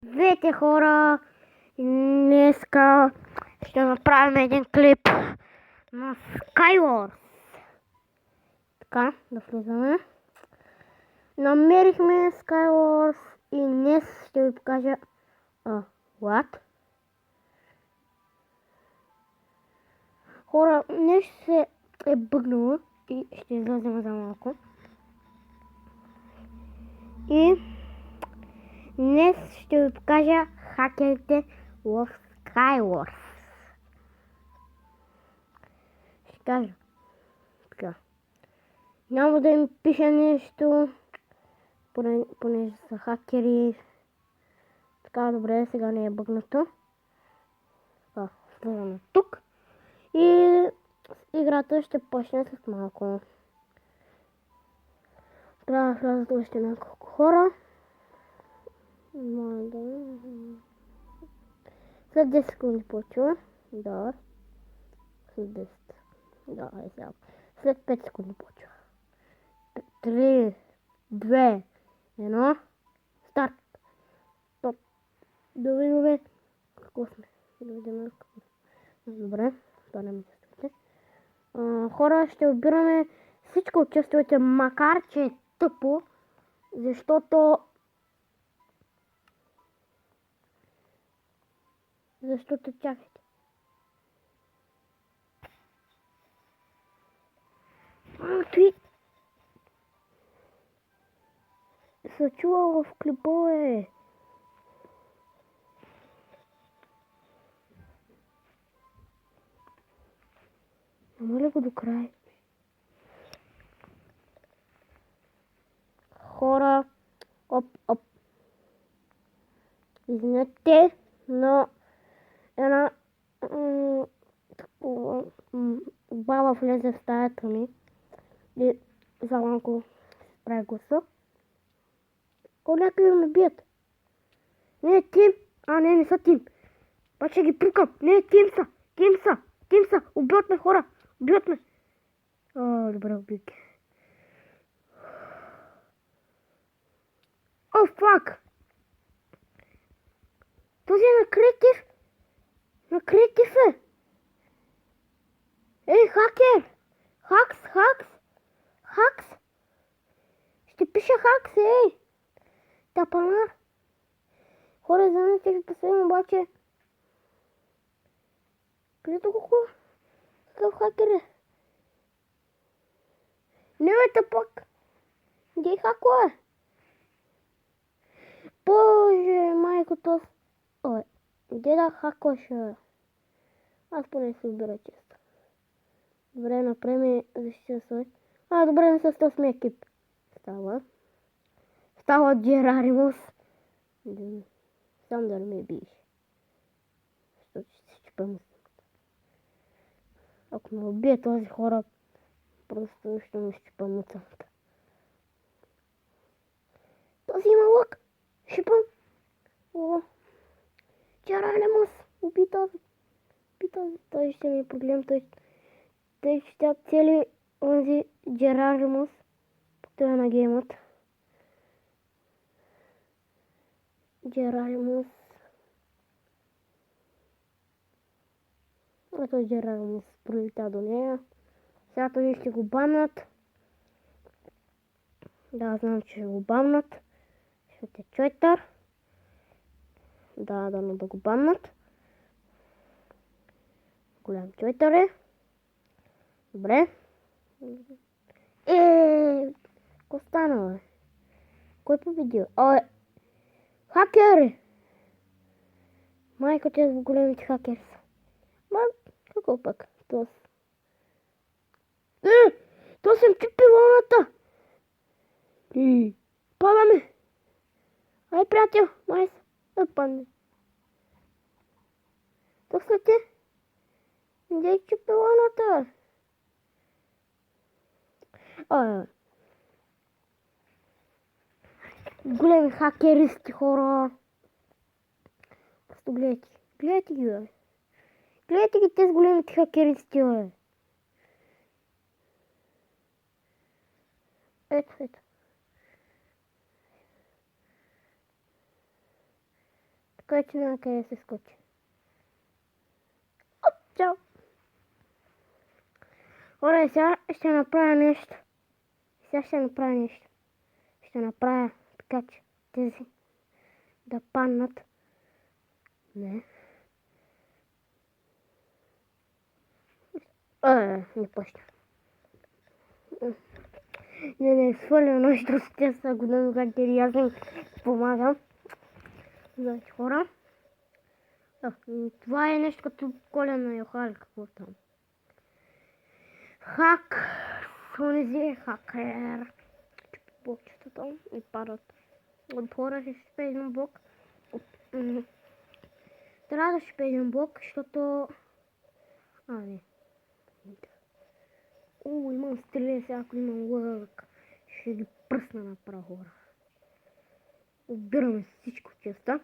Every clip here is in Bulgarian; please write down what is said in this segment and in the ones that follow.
Здравейте, хора! Днеска ще направим един клип на Skywars. Така, да влизаме. Намерихме Skywars и днес ще ви покажа... What? Хора, нещо се е бъгнало и ще излезем за малко. И днес ще ви покажа хакерите в Skywars. Ще кажа така. Няма да им пиша нещо, понеже са хакери. Така, добре, сега не е бъгнато. Влизаме тук. И играта ще почне след малко. Трябва да влязат още няколко хора. След 10 секунди почва. Да. След 10. Да, е сега. След 5 секунди почва. 3, 2, 1. Старт. Стоп. Да видим какво сме. Да видим какво сме. Добре. Това не ме чувствате. Хора, ще отбираме всичко участвайте, макар че е тъпо, защото чакайте. Той се чува в клипове. Намаля го до край. Хора, оп. Извинете, но една баба влезе в стаята ми и за малко прави гласа. Някъде ме бият. Не е тим. Не са тим. Пак ще ги пукам. Не е тим са. Убиват ме, хора. Убиват ме. Добре, убийки. Фак. Този е на креатив е. Ей, хакер. Хакс. Ще пиша хакс, ей. Тапана. Хора, знаете ли последно обаче? Където колко? Какъв хакер е? Не бе, тъпък. Гей хакла е. Боже, майко, то... Где да хакваше? Аз поне се убира често. Добре, направим защита свой. Добре, не с този екип. Става Джераримус. Сам да не ме биеш. Защото ще се чупам. Ако ме убие този хора, просто ще ме щупам от самата. Този има лък. Шипам. Джераримус. Уби този. Той ще ми е проблем. Той ще цели онзи Джераримус. Това на геймът. Джераримус. Ето Джераримус пролита до нея. Сега този ще го бамнат. Да, знам, че ще го бамнат. Ще е чойтър. Да го бамнат. Голям чойтър е. Добре. Какво стана, бе? Кой победил? Хакер! Майко, те с големите хакери са. Какво пък? То съм чупи вълната! Падаме! Ай, приятел! Май са! Да падне. То са те! Где чупи вълната? Големи хакеристи, хора! Просто гледайте ги, бе! Гледайте ги тези големите хакеристи, бе! Ето. Така че няма къде да се скочи. Оп, чао! Ора, сега ще направя нещо. Ще направя така, че тези да паднат. Не. Не почна. Не, сваля нещо с тези години, как и аз им помагам. Значи хора. Това е нещо като колена йохали, какво там. Хак. Онези е хакер. Блокчетата и падат. От хора ще шипе един блок. Трябва да шипе един блок, защото... не. Имам стреле сега, ако имам лък. Ще ги пръсна направо, хора. Обираме всичко честа.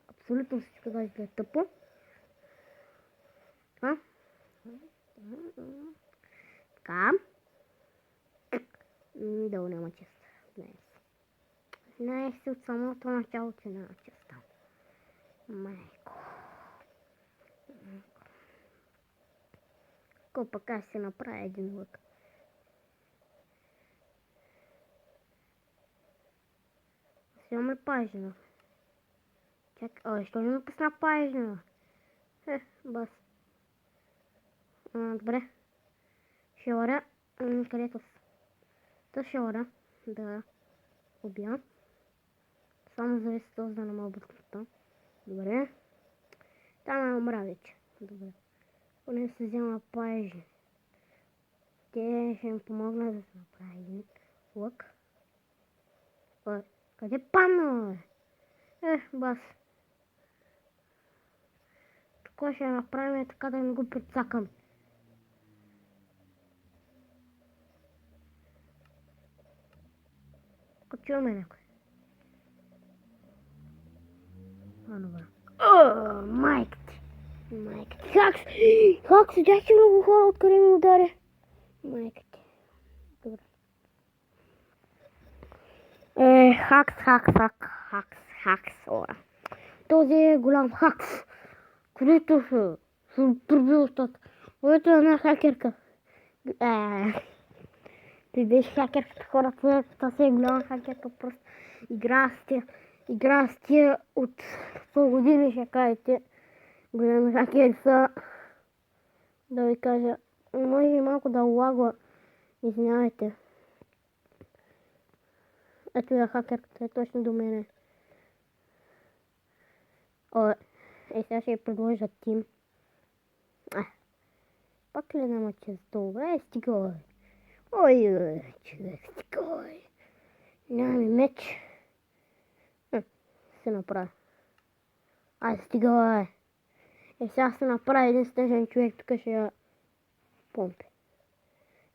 Абсолютно всичко, даже да е тъпо. Така. Да, няма чест. Знаех си от самото начало, че няма чест там. Майко. Ако пък аз се направя един лък. Сега ли пажина? Чакай, що не ми пусна пажина? Бас. Добре. Ще оря. Където са? Та ще оря. Да убия. Само зависи този да не мога бъдката. Добре. Там е умря вече. Добре. Поне се взема пажи. Те ще ми помогнат да се направи един лък. Къде падна, бе? Бас. Така ще направим така да не го прицакам. Чуваме някой. Добре. Майка ти. Хакс, видях, че много хора откъде ми ударя. Майка ти. Добре. Хакс, ора. Този е голям хакс. Където съм пробил устата. Който е една хакерка. Ти беше хакерката, хората, това си е голяма хакерка, просто игра с тия от 100 години, ще кажете. Големи хакери са, да ви кажа, може и малко да лагва, извинявайте. Ето я хакерката е точно до мене. Сега ще я предложа тим. Пак ли няма чест? Добре, стига. Ой, човек, стига. Нямаме меч. Се направя. Стига. Сега се направи един стежен човек, тук ще я помпи.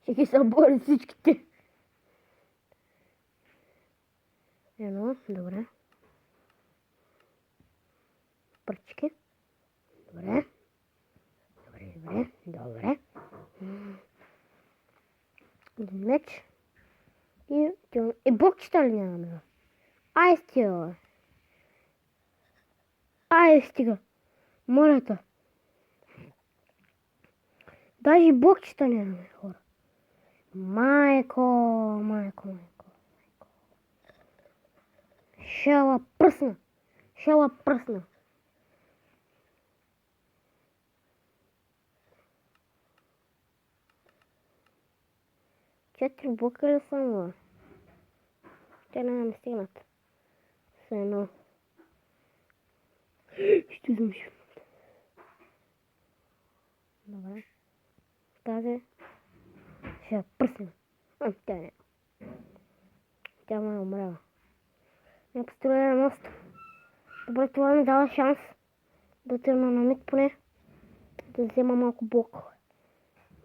Ще ги събори всичките. Едно, добре. Пръчки. Добре. Един меч. И блокчета ли нямаме? Стига. Моля те. Даже блокчета нямаме, хора. Майко. Шала пръсна. 4 блока ли само? Те не стигнат. Все едно. Ще замшим. Добре. Тази ще я пръсна. Тя ме е умряла. Не построя мост. Добре, това ми дава шанс да отивам на миг поне. Да взема малко блокове.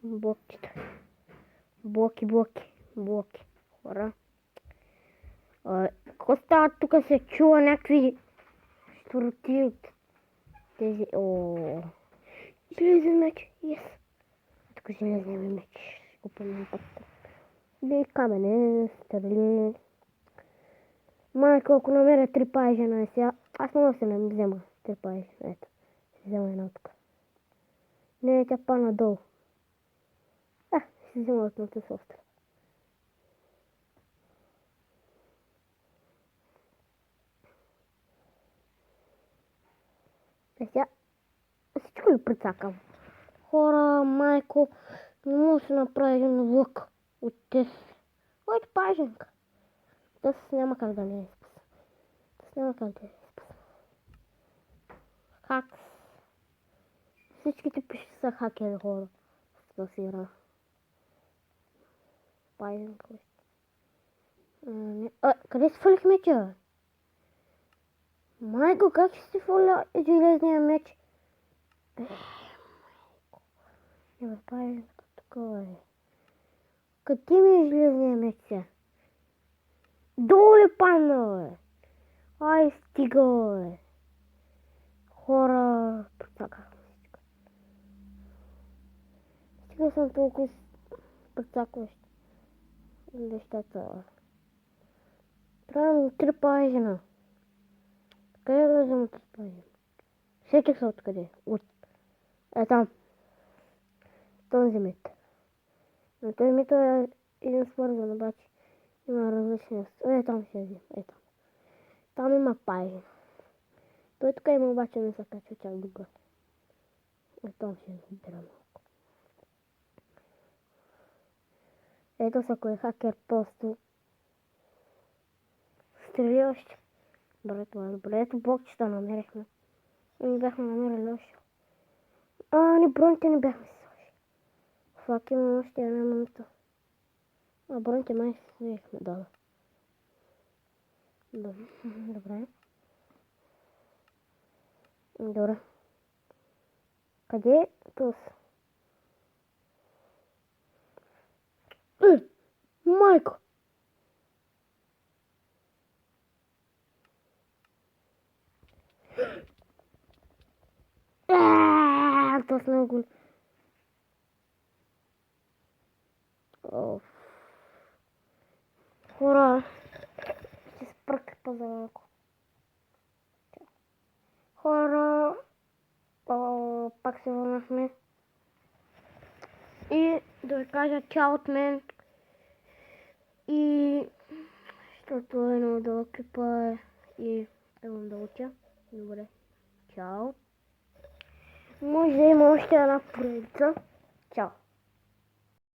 Блокчета. Блоки. Хора. Какво става тук? Се чува някакви штурти от тези... Железен меч. Тук железен меч. Ще го помня пак. Камене, стрели. Майко, ако намеря 3 паежа на сега, аз мога да се не взема 3 паежа. Ето, ще взема една тук. Не, тя падна долу. Ще взема от ното с остров. Сега всичко ли прецакам? Хора, майко, не мога да се направи един лък от тез. Който паженка. Тъс няма как да не е спас. Тъс няма как да е спас. Хакс. Всичките пиши са хакери, хора. С тази игра. Паженка. Къде си фалих меча? Майко, как ще си фаля железния меч? Майко. Не паженка, тук е. Къде ми е железния меч сега? Долу ли падна, бе? Ай, стига, бе. Хора, прецаках всичко. Стига съм толкова прецакващ нещата, бе. Трябва да ми 3 пажина. Къде да взема 3 пажина? Сетих се откъде. Там. Този мит. Но този мит е един свързан, обаче има различни. Там ще взема. Там. Там има пажина. Той тук има, обаче не се качва чак до горе. Там ще избира малко. Ето са кой хакер просто стрели още. Добре, това е добре. Ето блокчета намерихме. Не бяхме намерили още. Не, броните не бяхме си сложили. Фак, имам още една минута. Броните май си сложихме, да. Добре. Добре. Къде е тук? Майко! Това с много... Хора, ще спръка за малко. Хора, пак се върнахме. И да ви кажа чао от мен. И защото е много дълъг клипа и имам да уча. Добре, чао. Може да има още една поредица. Чао.